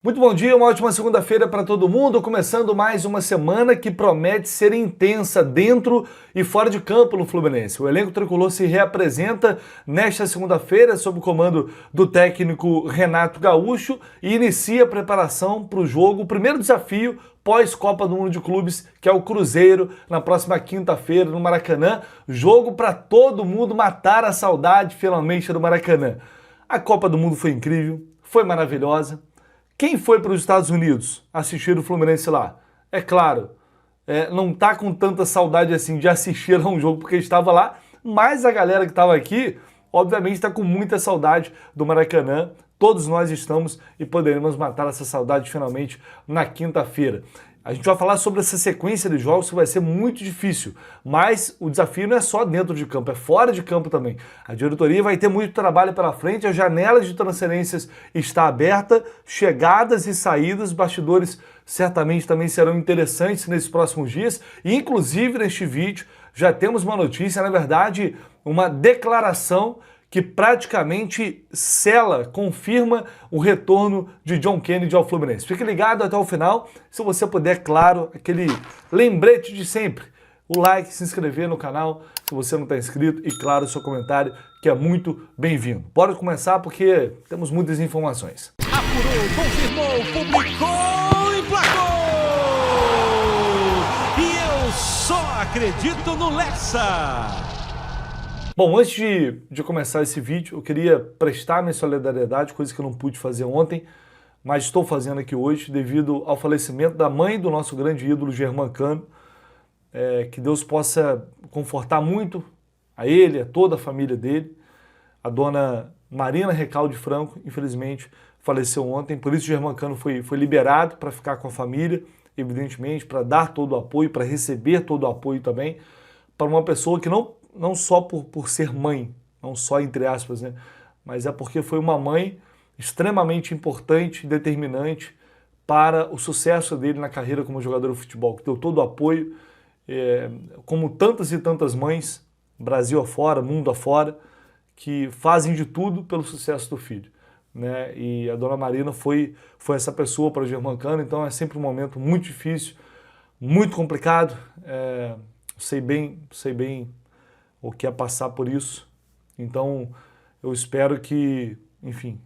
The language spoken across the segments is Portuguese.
Muito bom dia, uma ótima segunda-feira para todo mundo, começando mais uma semana que promete ser intensa dentro e fora de campo no Fluminense. O elenco tricolor se reapresenta nesta segunda-feira sob o comando do técnico Renato Gaúcho e inicia a preparação para o jogo, o primeiro desafio pós-Copa do Mundo de Clubes, que é o Cruzeiro, na próxima quinta-feira no Maracanã. Jogo para todo mundo matar a saudade finalmente do Maracanã. A Copa do Mundo foi incrível, foi maravilhosa. Quem foi para os Estados Unidos assistir o Fluminense lá? É claro, não tá com tanta saudade assim de assistir a um jogo porque estava lá, mas a galera que estava aqui, obviamente está com muita saudade do Maracanã. Todos nós estamos e poderemos matar essa saudade finalmente na quinta-feira. A gente vai falar sobre essa sequência de jogos que vai ser muito difícil, mas o desafio não é só dentro de campo, é fora de campo também. A diretoria vai ter muito trabalho pela frente, a janela de transferências está aberta, chegadas e saídas, bastidores certamente também serão interessantes nesses próximos dias, e inclusive neste vídeo já temos uma notícia, na verdade, uma declaração que praticamente sela, confirma o retorno de John Kennedy ao Fluminense. Fique ligado até o final, se você puder, claro, aquele lembrete de sempre, o like, se inscrever no canal, se você não está inscrito, e claro, o seu comentário, que é muito bem-vindo. Bora começar porque temos muitas informações. Apurou, confirmou, publicou, emplacou! E eu só acredito no Lexa! Bom, antes de começar esse vídeo, eu queria prestar minha solidariedade, coisa que eu não pude fazer ontem, mas estou fazendo aqui hoje, devido ao falecimento da mãe do nosso grande ídolo, Germancano. Que Deus possa confortar muito a ele, a toda a família dele. A dona Marina Recalde Franco, infelizmente, faleceu ontem, por isso Germancano foi liberado para ficar com a família, evidentemente, para dar todo o apoio, para receber todo o apoio também, para uma pessoa que não só por ser mãe, não só entre aspas, né? Mas é porque foi uma mãe extremamente importante e determinante para o sucesso dele na carreira como jogador de futebol, que deu todo o apoio, como tantas e tantas mães, Brasil afora, mundo afora, que fazem de tudo pelo sucesso do filho, né? E a dona Marina foi essa pessoa para o Germancano, então é sempre um momento muito difícil, muito complicado, sei bem o que é passar por isso. Então, eu espero que, enfim,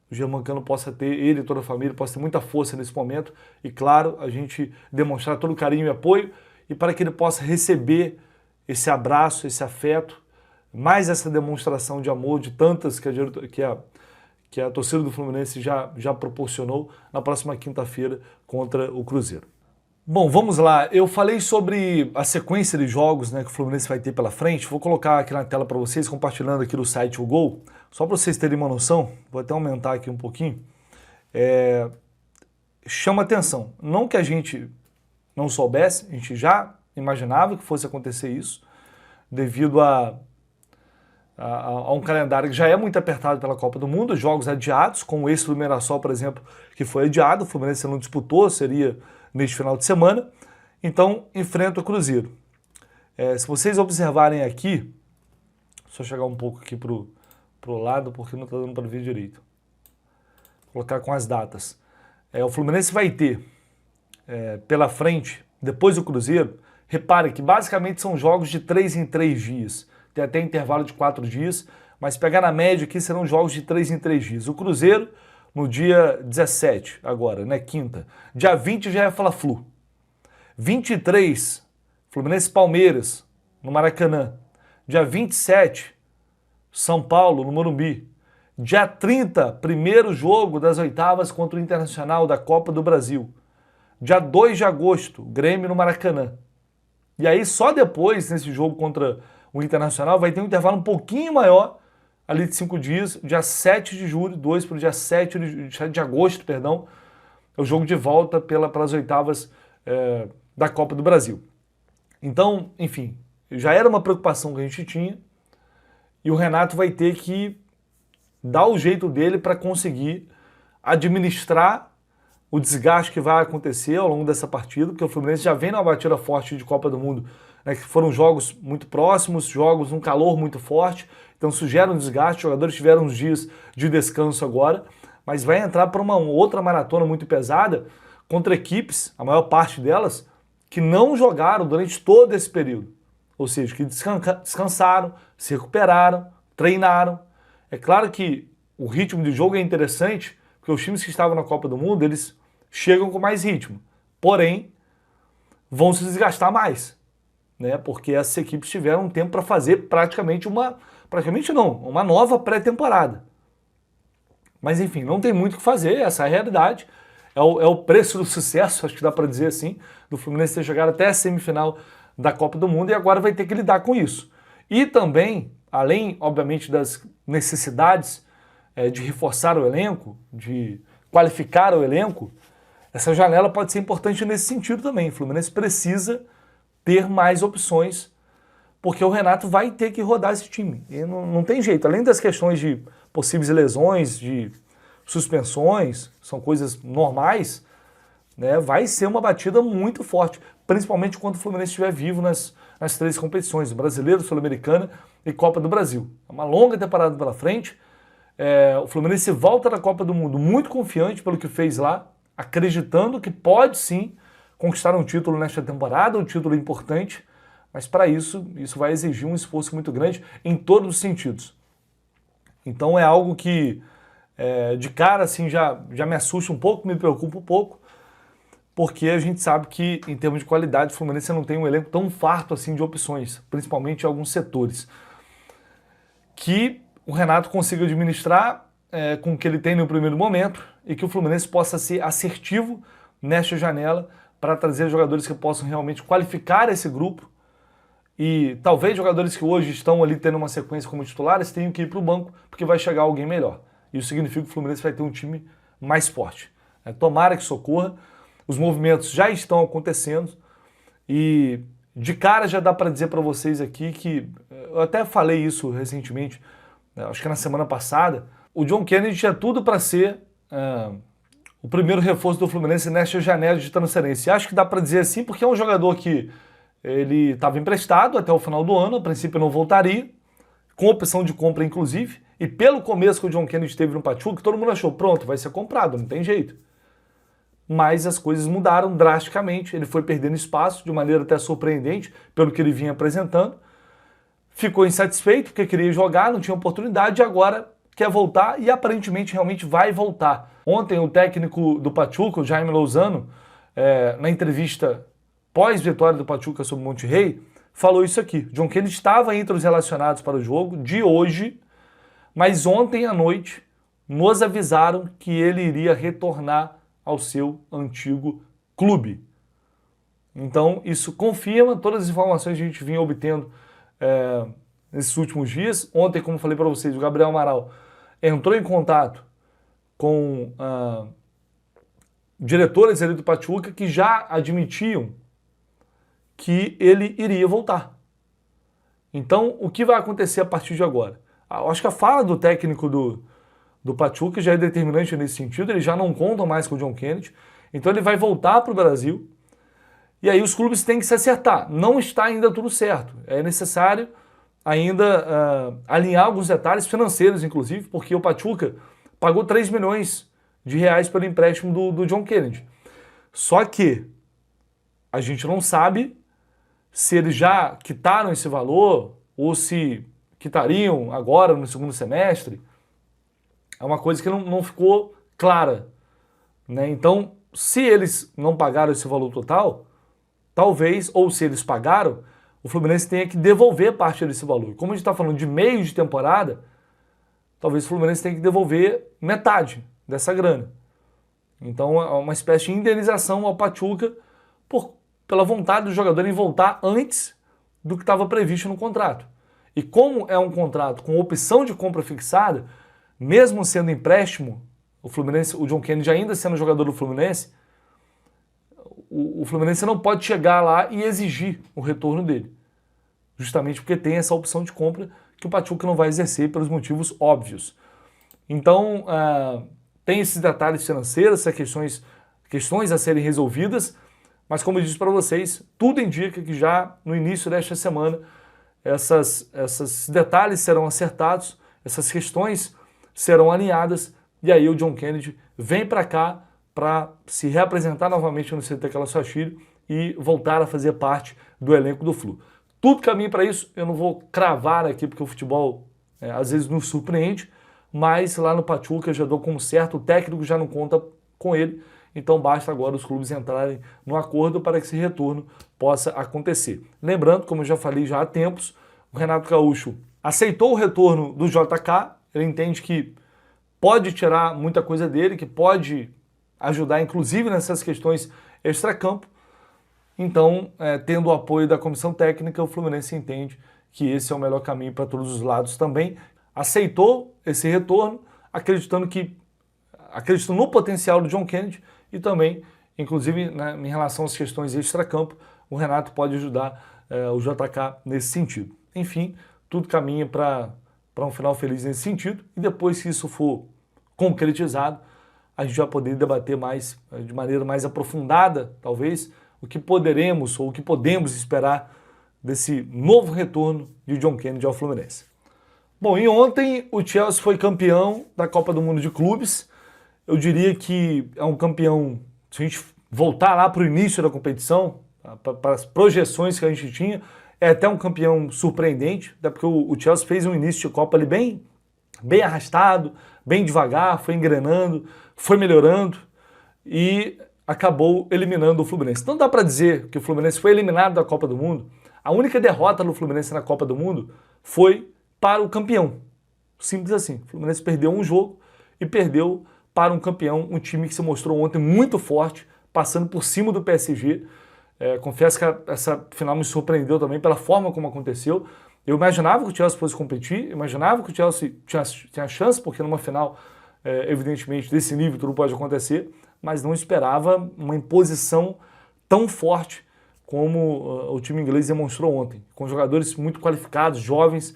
o Germancano possa ter, ele e toda a família, possa ter muita força nesse momento e, claro, a gente demonstrar todo o carinho e apoio e para que ele possa receber esse abraço, esse afeto, mais essa demonstração de amor de tantas que a torcida do Fluminense já proporcionou na próxima quinta-feira contra o Cruzeiro. Bom, vamos lá. Eu falei sobre a sequência de jogos, né, que o Fluminense vai ter pela frente. Vou colocar aqui na tela para vocês, compartilhando aqui no site o Gol, só para vocês terem uma noção. Vou até aumentar aqui um pouquinho. Chama atenção. Não que a gente não soubesse, a gente já imaginava que fosse acontecer isso, devido a um calendário que já é muito apertado pela Copa do Mundo, jogos adiados, como esse do Mirassol, por exemplo, que foi adiado, o Fluminense não disputou, seria neste final de semana, então enfrenta o Cruzeiro. Se vocês observarem aqui, só chegar um pouco aqui pro lado, porque não está dando para ver direito. Vou colocar com as datas. O Fluminense vai ter pela frente, depois do Cruzeiro, repare que basicamente são jogos de 3 em 3 dias, tem até intervalo de 4 dias, mas pegar na média aqui serão jogos de 3 em 3 dias. O Cruzeiro no dia 17, agora, né, quinta. Dia 20 já é Fla-Flu. 23, Fluminense Palmeiras, no Maracanã. Dia 27, São Paulo, no Morumbi. Dia 30, primeiro jogo das oitavas contra o Internacional da Copa do Brasil. Dia 2 de agosto, Grêmio no Maracanã. E aí só depois, nesse jogo contra o Internacional, vai ter um intervalo um pouquinho maior, ali de 5 dias, dia 7 de julho, 2 para o dia 7 de agosto, perdão, é o jogo de volta para as oitavas da Copa do Brasil. Então, enfim, já era uma preocupação que a gente tinha e o Renato vai ter que dar o jeito dele para conseguir administrar o desgaste que vai acontecer ao longo dessa partida, porque o Fluminense já vem numa batida forte de Copa do Mundo, né, que foram jogos muito próximos, jogos num calor muito forte, então isso gera um desgaste, os jogadores tiveram uns dias de descanso agora, mas vai entrar para uma outra maratona muito pesada contra equipes, a maior parte delas, que não jogaram durante todo esse período. Ou seja, que descansaram, se recuperaram, treinaram. É claro que o ritmo de jogo é interessante, porque os times que estavam na Copa do Mundo, eles chegam com mais ritmo. Porém, vão se desgastar mais, né? Porque essas equipes tiveram um tempo para fazer uma nova pré-temporada. Mas enfim, não tem muito o que fazer, essa é a realidade. É o preço do sucesso, acho que dá para dizer assim, do Fluminense ter chegado até a semifinal da Copa do Mundo e agora vai ter que lidar com isso. E também, além, obviamente, das necessidades de reforçar o elenco, de qualificar o elenco, essa janela pode ser importante nesse sentido também. O Fluminense precisa ter mais opções, porque o Renato vai ter que rodar esse time. E não tem jeito. Além das questões de possíveis lesões, de suspensões, são coisas normais, né? Vai ser uma batida muito forte, principalmente quando o Fluminense estiver vivo nas 3 competições, Brasileiro, Sul-Americana e Copa do Brasil. É uma longa temporada pela frente. O Fluminense volta da Copa do Mundo muito confiante pelo que fez lá, acreditando que pode sim conquistar um título nesta temporada, um título importante, mas para isso vai exigir um esforço muito grande em todos os sentidos. Então é algo que de cara assim já me assusta um pouco, me preocupa um pouco, porque a gente sabe que em termos de qualidade o Fluminense não tem um elenco tão farto assim de opções, principalmente em alguns setores. Que o Renato consiga administrar com o que ele tem no primeiro momento e que o Fluminense possa ser assertivo nesta janela para trazer jogadores que possam realmente qualificar esse grupo e talvez jogadores que hoje estão ali tendo uma sequência como titulares tenham que ir para o banco porque vai chegar alguém melhor. Isso significa que o Fluminense vai ter um time mais forte. Tomara que socorra, os movimentos já estão acontecendo e de cara já dá para dizer para vocês aqui que, eu até falei isso recentemente, acho que na semana passada, o John Kennedy tinha tudo para ser o primeiro reforço do Fluminense nesta janela de transferência. Acho que dá para dizer assim porque é um jogador que ele estava emprestado até o final do ano, a princípio não voltaria, com opção de compra inclusive, e pelo começo que o John Kennedy teve no Pachuca, todo mundo achou, pronto, vai ser comprado, não tem jeito. Mas as coisas mudaram drasticamente, ele foi perdendo espaço de maneira até surpreendente, pelo que ele vinha apresentando, ficou insatisfeito porque queria jogar, não tinha oportunidade e agora quer voltar e aparentemente realmente vai voltar. Ontem o técnico do Pachuca, o Jaime Lozano, na entrevista pós-vitória do Pachuca sobre o Monterrey, falou isso aqui. John Kennedy estava entre os relacionados para o jogo de hoje, mas ontem à noite nos avisaram que ele iria retornar ao seu antigo clube. Então isso confirma todas as informações que a gente vinha obtendo nesses últimos dias. Ontem, como falei para vocês, o Gabriel Amaral entrou em contato com diretores ali do Pachuca que já admitiam que ele iria voltar. Então, o que vai acontecer a partir de agora? Eu acho que a fala do técnico do Pachuca já é determinante nesse sentido, eles já não contam mais com o John Kennedy, então ele vai voltar para o Brasil, e aí os clubes têm que se acertar. Não está ainda tudo certo, é necessário ainda alinhar alguns detalhes financeiros, inclusive, porque o Pachuca pagou 3 milhões de reais pelo empréstimo do John Kennedy. Só que a gente não sabe se eles já quitaram esse valor ou se quitariam agora no segundo semestre. É uma coisa que não ficou clara, né? Então, se eles não pagaram esse valor total, talvez, ou se eles pagaram, o Fluminense tenha que devolver parte desse valor. Como a gente está falando de meio de temporada, talvez o Fluminense tenha que devolver metade dessa grana. Então é uma espécie de indenização ao Pachuca pela vontade do jogador em voltar antes do que estava previsto no contrato. E como é um contrato com opção de compra fixada, mesmo sendo empréstimo, o John Kennedy ainda sendo jogador do Fluminense, o Fluminense não pode chegar lá e exigir o retorno dele. Justamente porque tem essa opção de compra que o Pachuca não vai exercer pelos motivos óbvios. Então, tem esses detalhes financeiros, essas questões a serem resolvidas, mas como eu disse para vocês, tudo indica que já no início desta semana esses detalhes serão acertados, essas questões serão alinhadas e aí o John Kennedy vem para cá para se reapresentar novamente no CT Carlos Castilho e voltar a fazer parte do elenco do Flu. Tudo caminha para isso, eu não vou cravar aqui porque o futebol às vezes nos surpreende, mas lá no Pachuca já dou como certo, o técnico já não conta com ele, então basta agora os clubes entrarem no acordo para que esse retorno possa acontecer. Lembrando, como eu já falei já há tempos, o Renato Gaúcho aceitou o retorno do JK, ele entende que pode tirar muita coisa dele, que pode ajudar inclusive nessas questões extracampo. Então, tendo o apoio da comissão técnica, o Fluminense entende que esse é o melhor caminho para todos os lados também. Aceitou esse retorno, acreditando no potencial do John Kennedy e também, inclusive, né, em relação às questões extracampo, o Renato pode ajudar o JK nesse sentido. Enfim, tudo caminha para um final feliz nesse sentido e depois que isso for concretizado, a gente vai poder debater mais, de maneira mais aprofundada, talvez, o que poderemos ou o que podemos esperar desse novo retorno de John Kennedy ao Fluminense. Bom, e ontem o Chelsea foi campeão da Copa do Mundo de Clubes. Eu diria que é um campeão, se a gente voltar lá para o início da competição, para as projeções que a gente tinha, é até um campeão surpreendente, até porque o Chelsea fez um início de Copa ali bem arrastado, bem devagar, foi engrenando, foi melhorando e acabou eliminando o Fluminense. Não dá para dizer que o Fluminense foi eliminado da Copa do Mundo. A única derrota do Fluminense na Copa do Mundo foi para o campeão. Simples assim. O Fluminense perdeu um jogo e perdeu para um campeão, um time que se mostrou ontem muito forte, passando por cima do PSG. Confesso que essa final me surpreendeu também pela forma como aconteceu. Eu imaginava que o Chelsea fosse competir, imaginava que o Chelsea tinha chance, porque numa final, evidentemente, desse nível tudo pode acontecer, mas não esperava uma imposição tão forte como o time inglês demonstrou ontem, com jogadores muito qualificados, jovens,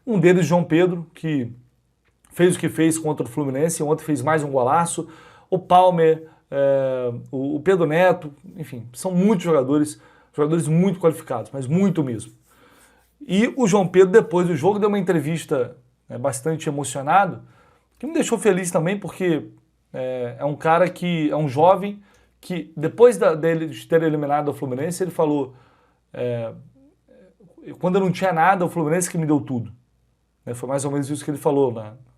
um deles João Pedro, que fez o que fez contra o Fluminense, ontem fez mais um golaço, o Palmer, o Pedro Neto, enfim, são muitos jogadores muito qualificados, mas muito mesmo. E o João Pedro, depois do jogo, deu uma entrevista bastante emocionado, que me deixou feliz também, porque é um cara que é um jovem que, depois dele de ter eliminado o Fluminense, ele falou, quando eu não tinha nada, o Fluminense que me deu tudo. Foi mais ou menos isso que ele falou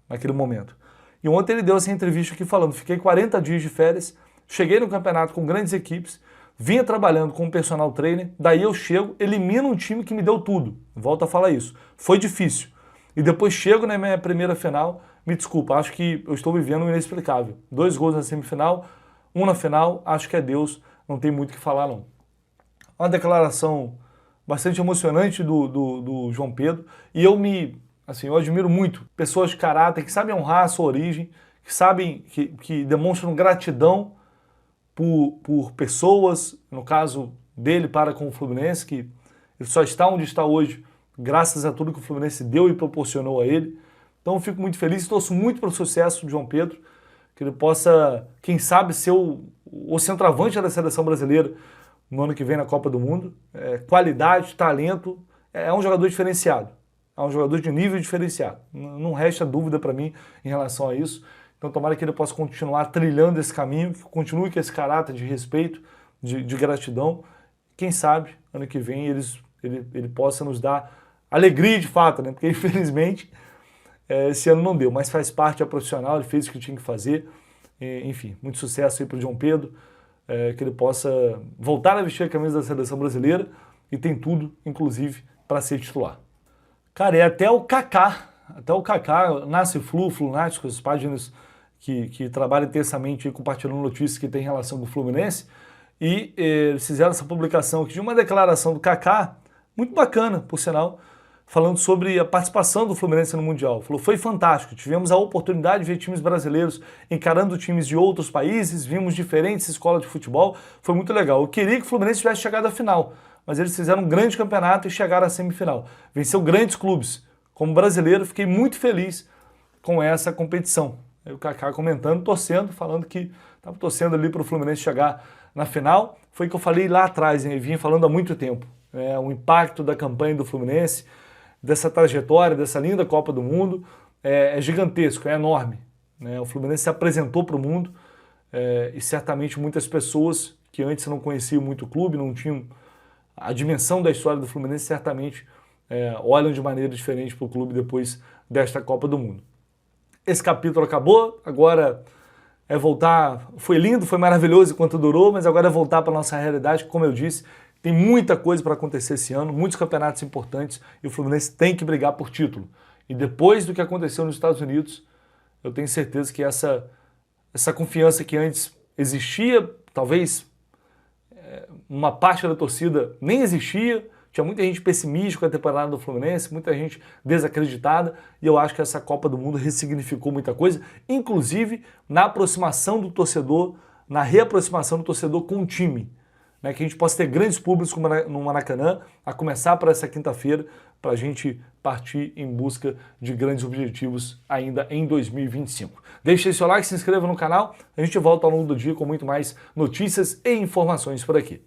naquele momento. E ontem ele deu essa entrevista aqui falando, fiquei 40 dias de férias, cheguei no campeonato com grandes equipes, vinha trabalhando com um personal trainer, daí eu chego, elimino um time que me deu tudo. Volto a falar isso. Foi difícil. E depois chego na minha primeira final, me desculpa, acho que eu estou vivendo um inexplicável. 2 gols na semifinal, 1 na final, acho que é Deus, não tem muito o que falar não. Uma declaração bastante emocionante do João Pedro, e eu admiro muito pessoas de caráter que sabem honrar a sua origem, que sabem, que demonstram gratidão por pessoas, no caso dele para com o Fluminense, que ele só está onde está hoje graças a tudo que o Fluminense deu e proporcionou a ele. Então eu fico muito feliz e torço muito para o sucesso do João Pedro, que ele possa, quem sabe, ser o centroavante da seleção brasileira no ano que vem na Copa do Mundo. Qualidade, talento, é um jogador diferenciado, é um jogador de nível diferenciado. Não resta dúvida para mim em relação a isso. Então tomara que ele possa continuar trilhando esse caminho, que continue com esse caráter de respeito, de gratidão. Quem sabe, ano que vem, ele possa nos dar alegria de fato, né? Porque infelizmente esse ano não deu, mas faz parte, é profissional, ele fez o que tinha que fazer. Enfim, muito sucesso aí para o João Pedro, que ele possa voltar a vestir a camisa da seleção brasileira e tem tudo, inclusive, para ser titular. Cara, até o Kaká, Nasce Flunático, as páginas que trabalham intensamente aí, compartilhando notícias que tem relação com o Fluminense, e eles fizeram essa publicação aqui de uma declaração do Kaká, muito bacana, por sinal, falando sobre a participação do Fluminense no Mundial. Falou, foi fantástico, tivemos a oportunidade de ver times brasileiros encarando times de outros países, vimos diferentes escolas de futebol, foi muito legal. Eu queria que o Fluminense tivesse chegado à final, mas eles fizeram um grande campeonato e chegaram à semifinal. Venceu grandes clubes. Como brasileiro, fiquei muito feliz com essa competição. Aí o Kaká comentando, torcendo, falando que estava torcendo ali para o Fluminense chegar na final. Foi o que eu falei lá atrás, hein? Eu vinha falando há muito tempo. O impacto da campanha do Fluminense, dessa trajetória, dessa linda Copa do Mundo, é gigantesco, é enorme. né? O Fluminense se apresentou para o mundo e certamente muitas pessoas que antes não conheciam muito o clube, não tinham a dimensão da história do Fluminense, certamente olham de maneira diferente para o clube depois desta Copa do Mundo. Esse capítulo acabou, agora é voltar, foi lindo, foi maravilhoso enquanto durou, mas agora é voltar para a nossa realidade, como eu disse, tem muita coisa para acontecer esse ano, muitos campeonatos importantes e o Fluminense tem que brigar por título. E depois do que aconteceu nos Estados Unidos, eu tenho certeza que essa confiança que antes existia, talvez uma parte da torcida nem existia, tinha muita gente pessimista com a temporada do Fluminense, muita gente desacreditada, e eu acho que essa Copa do Mundo ressignificou muita coisa, inclusive na aproximação do torcedor, na reaproximação do torcedor com o time. Né, que a gente possa ter grandes públicos no Maracanã, a começar para essa quinta-feira, para a gente partir em busca de grandes objetivos ainda em 2025. Deixe seu like, se inscreva no canal, a gente volta ao longo do dia com muito mais notícias e informações por aqui.